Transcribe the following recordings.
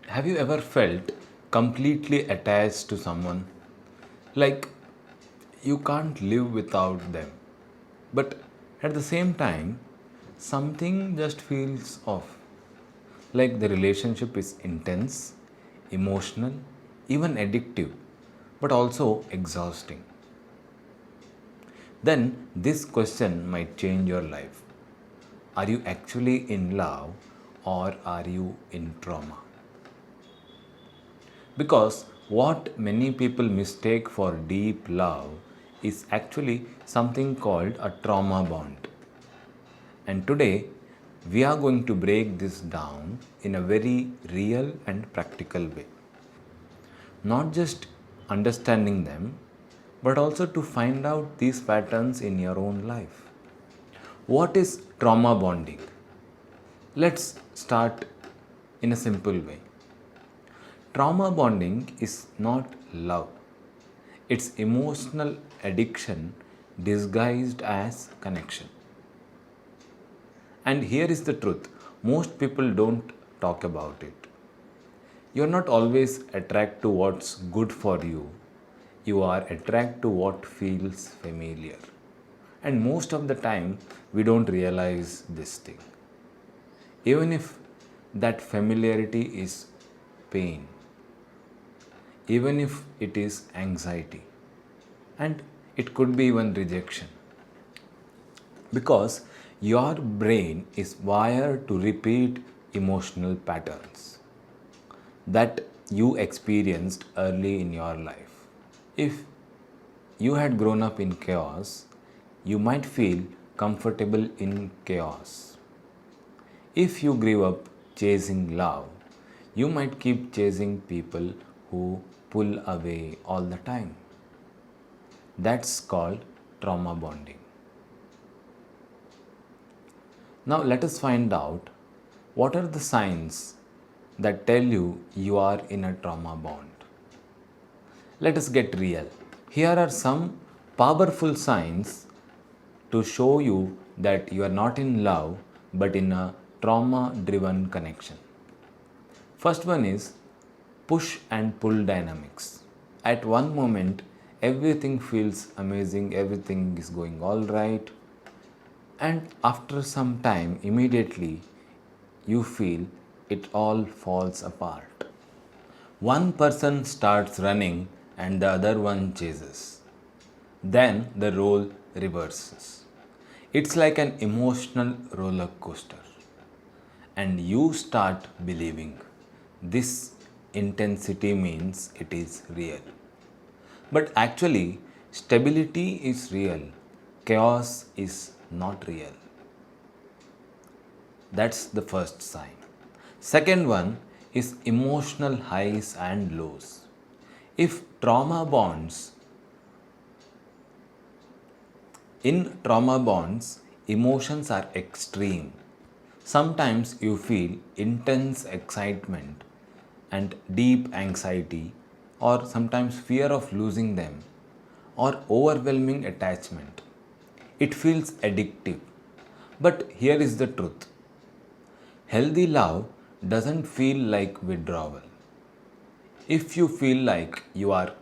Have you ever felt completely attached to someone? Like you can't live without them. But at the same time, something just feels off. Like the relationship is intense, emotional, even addictive, but also exhausting. Then this question might change your life. Are you actually in love or are you in trauma? Because what many people mistake for deep love is actually something called a trauma bond. And today we are going to break this down in a very real and practical way. Not just understanding them, but also to find out these patterns in your own life. What is trauma bonding? Let's start in a simple way. Trauma bonding is not love, it's emotional addiction disguised as connection. And here is the truth, most people don't talk about it. You're not always attracted to what's good for you, you are attracted to what feels familiar. And most of the time, we don't realize this thing. Even if that familiarity is pain, even if it is anxiety, and it could be even rejection, because your brain is wired to repeat emotional patterns that you experienced early in your life. If you had grown up in chaos, you might feel comfortable in chaos. If you grew up chasing love, you might keep chasing people who pull away all the time. That's called trauma bonding. Now, let us find out what are the signs that tell you you are in a trauma bond. Let us get real. Here are some powerful signs to show you that you are not in love but in a trauma driven connection. First one is push and pull dynamics. At one moment, everything feels amazing, everything is going all right, and after some time, immediately you feel it all falls apart. One person starts running and the other one chases. Then the role reverses. It's like an emotional roller coaster. And you start believing this intensity means it is real. But actually, stability is real, chaos is not real. That's the first sign. Second one is emotional highs and lows. If trauma bonds, in trauma bonds, emotions are extreme. Sometimes you feel intense excitement and deep anxiety, or sometimes fear of losing them, or overwhelming attachment. It feels addictive. But here is the truth, healthy love doesn't feel like withdrawal. If you feel like you are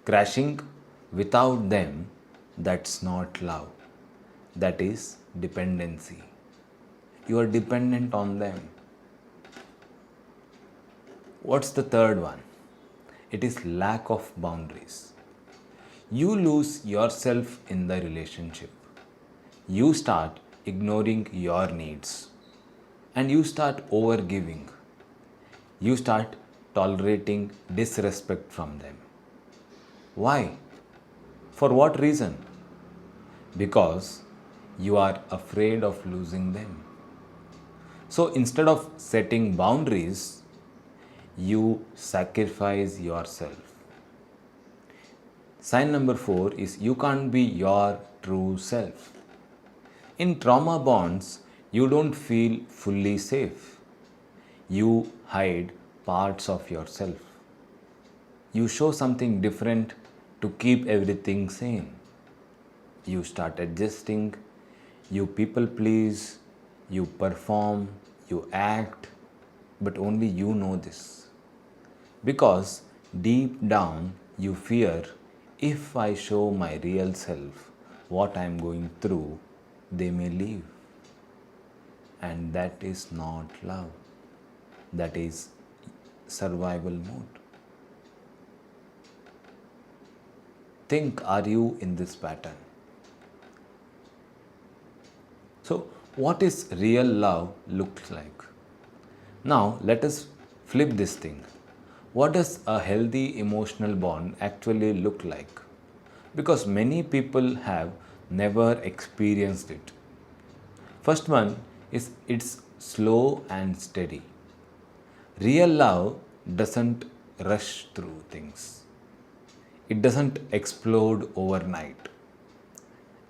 crashing without them, that's not love. That is dependency. You are dependent on them. What's the third one? It is lack of boundaries. You lose yourself in the relationship. You start ignoring your needs and you start overgiving. You start tolerating disrespect from them. Why? For what reason? Because you are afraid of losing them. So instead of setting boundaries, you sacrifice yourself. Sign number 4 is you can't be your true self. In trauma bonds, you don't feel fully safe. You hide parts of yourself. You show something different to keep everything sane. You start adjusting, you people please, you perform, you act, but only you know this. Because deep down you fear, if I show my real self what I am going through, they may leave. And that is not love, that is survival mode. Think, are you in this pattern? So, what is real love looks like? Now, let us flip this thing. What does a healthy emotional bond actually look like? Because many people have never experienced it. First one is it's slow and steady. Real love doesn't rush through things. It doesn't explode overnight.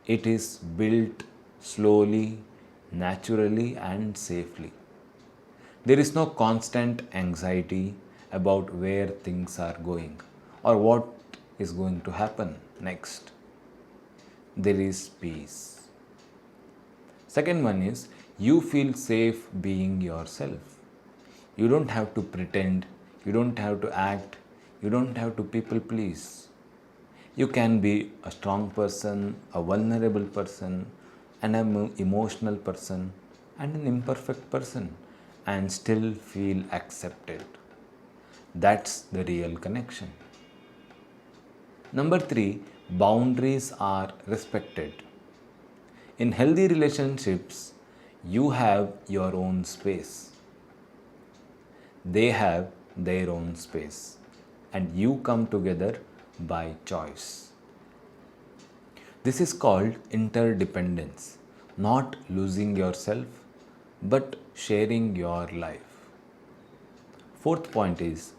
It is built slowly, naturally, and safely. There is no constant anxiety about where things are going or what is going to happen next. There is peace. Second one is you feel safe being yourself. You don't have to pretend, you don't have to act, you don't have to people please. You can be a strong person, a vulnerable person, an emotional person, and an imperfect person and still feel accepted. That's the real connection. Number three, boundaries are respected. In healthy relationships, you have your own space. They have their own space. And you come together by choice. This is called interdependence, not losing yourself, but sharing your life. Fourth point is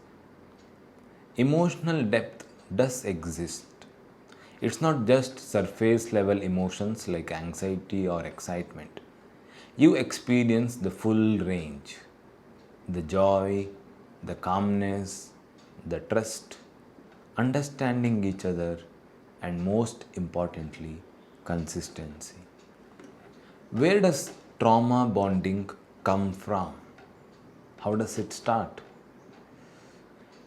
emotional depth does exist. It's not just surface level emotions like anxiety or excitement. You experience the full range, the joy, the calmness, the trust, understanding each other, and most importantly, consistency. Where does trauma bonding come from? How does it start?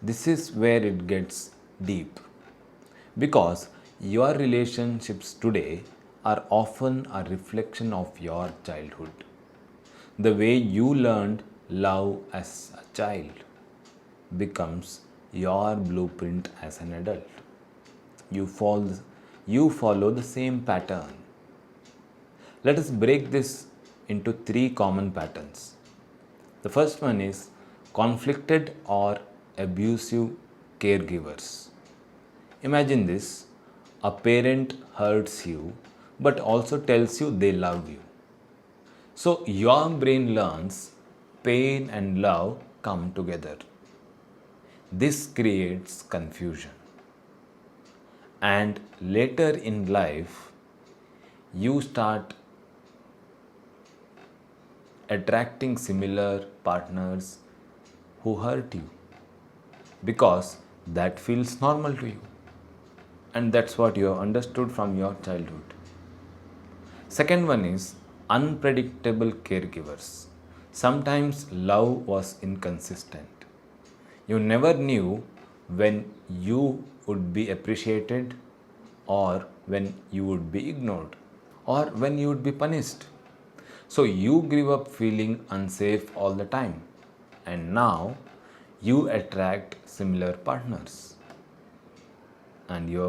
This is where it gets deep. Because your relationships today are often a reflection of your childhood. The way you learned love as a child becomes your blueprint as an adult. You follow the same pattern. Let us break this into three common patterns. The first one is conflicted or abusive caregivers. Imagine this, a parent hurts you but also tells you they love you. So your brain learns pain and love come together. This creates confusion. And later in life, you start attracting similar partners who hurt you because that feels normal to you. And that's what you have understood from your childhood. Second one is unpredictable caregivers. Sometimes love was inconsistent. You never knew when you would be appreciated or when you would be ignored or when you would be punished. So you grew up feeling unsafe all the time and now you attract similar partners and you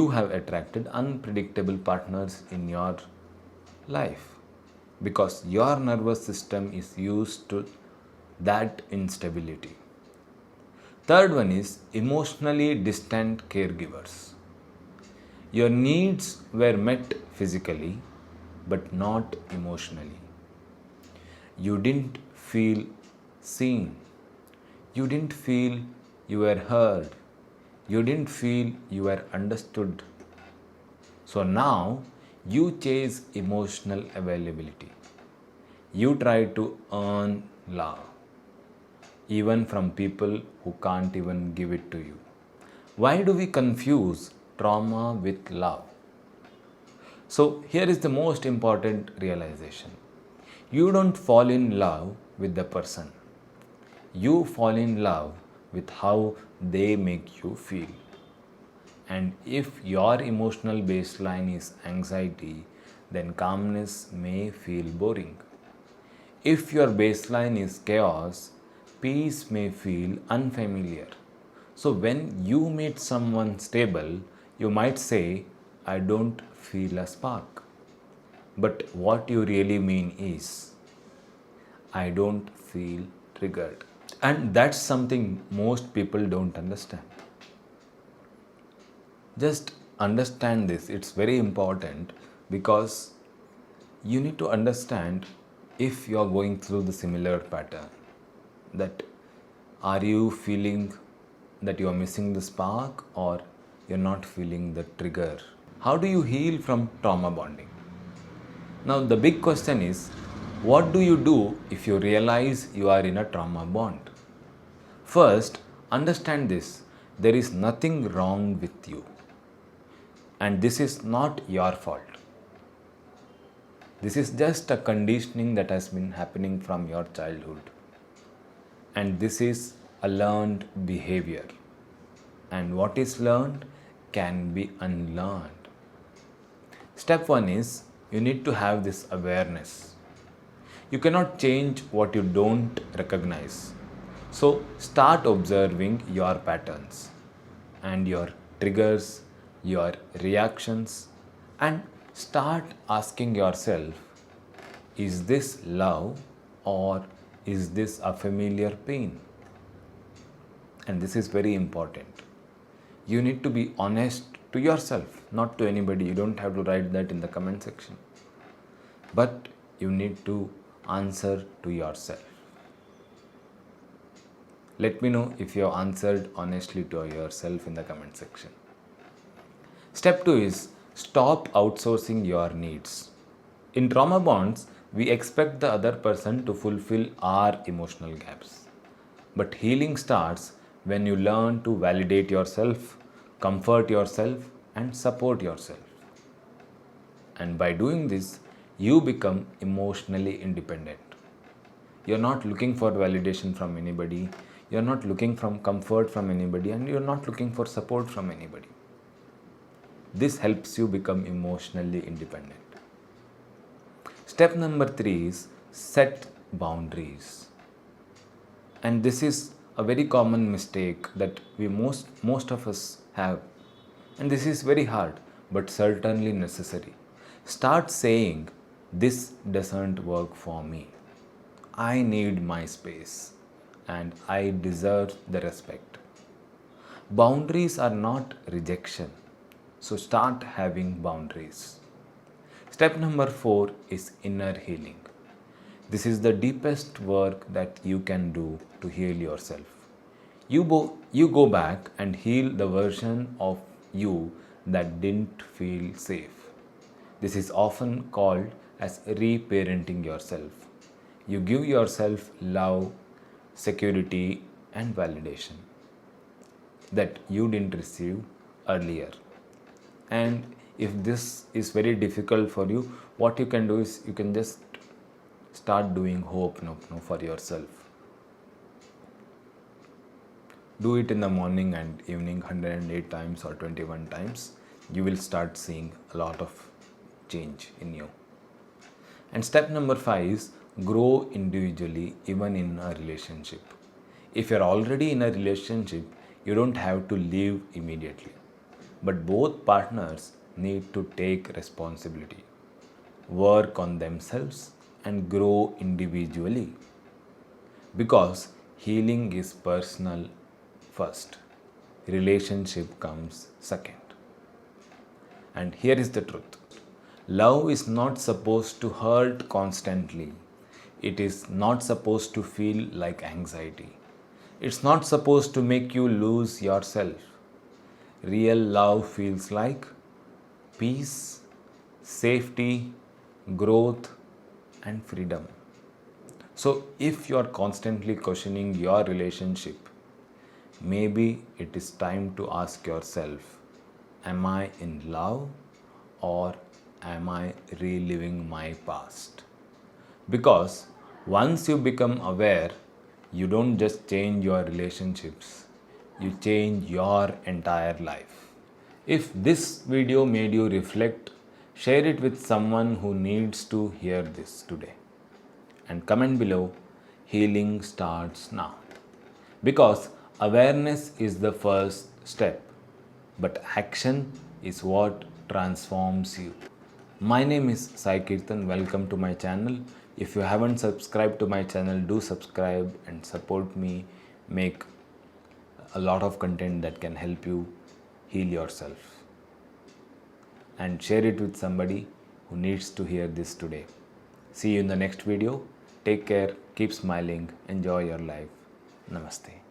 have attracted unpredictable partners in your life because your nervous system is used to that instability. Third one is emotionally distant caregivers. Your needs were met physically but not emotionally. You didn't feel seen. You didn't feel you were heard. You didn't feel you were understood. So now you chase emotional availability. You try to earn love, even from people who can't even give it to you. Why do we confuse trauma with love? So, here is the most important realization. You don't fall in love with the person. You fall in love with how they make you feel. And if your emotional baseline is anxiety, then calmness may feel boring. If your baseline is chaos, peace may feel unfamiliar. So, when you meet someone stable, you might say, I don't feel a spark. But what you really mean is, I don't feel triggered. And that's something most people don't understand. Just understand this, it's very important because you need to understand if you are going through the similar pattern, that are you feeling that you are missing the spark or you're not feeling the trigger. How do you heal from trauma bonding? Now the big question is, what do you do if you realize you are in a trauma bond? First, understand this, there is nothing wrong with you, and this is not your fault. This is just a conditioning that has been happening from your childhood. And this is a learned behavior. And what is learned can be unlearned. Step one is you need to have this awareness. You cannot change what you don't recognize. So start observing your patterns and your triggers, your reactions, and start asking yourself, is this love or is this a familiar pain? And this is very important. You need to be honest to yourself, not to anybody. You don't have to write that in the comment section. But you need to answer to yourself. Let me know if you have answered honestly to yourself in the comment section. Step 2 is stop outsourcing your needs. In trauma bonds, we expect the other person to fulfill our emotional gaps. But healing starts when you learn to validate yourself, comfort yourself, and support yourself. And by doing this, you become emotionally independent. You're not looking for validation from anybody, you're not looking for comfort from anybody, and you're not looking for support from anybody. This helps you become emotionally independent. Step number 3 is set boundaries. And this is a very common mistake that we most of us have. And this is very hard, but certainly necessary. Start saying, this doesn't work for me. I need my space and I deserve the respect. Boundaries are not rejection. So start having boundaries. Step number 4 is inner healing. This is the deepest work that you can do to heal yourself. You go back and heal the version of you that didn't feel safe. This is often called as reparenting yourself. You give yourself love, security, and validation that you didn't receive earlier. And if this is very difficult for you, what you can do is you can just start doing Ho'oponopono for yourself. Do it in the morning and evening 108 times or 21 times. You will start seeing a lot of change in you. And step number 5 is grow individually even in a relationship. If you're already in a relationship, you don't have to leave immediately. But both partners need to take responsibility, work on themselves, and grow individually. Because healing is personal first, relationship comes second. And here is the truth. Love is not supposed to hurt constantly. It is not supposed to feel like anxiety. It's not supposed to make you lose yourself. Real love feels like peace, safety, growth, and freedom. So, if you are constantly questioning your relationship, maybe it is time to ask yourself, am I in love or am I reliving my past? Because once you become aware, you don't just change your relationships, you change your entire life. If this video made you reflect, share it with someone who needs to hear this today. And comment below, healing starts now. Because awareness is the first step, but action is what transforms you. My name is Sai Kirtan. Welcome to my channel. If you haven't subscribed to my channel, do subscribe and support me make a lot of content that can help you heal yourself. And share it with somebody who needs to hear this today. See you in the next video. Take care, keep smiling, enjoy your life. Namaste.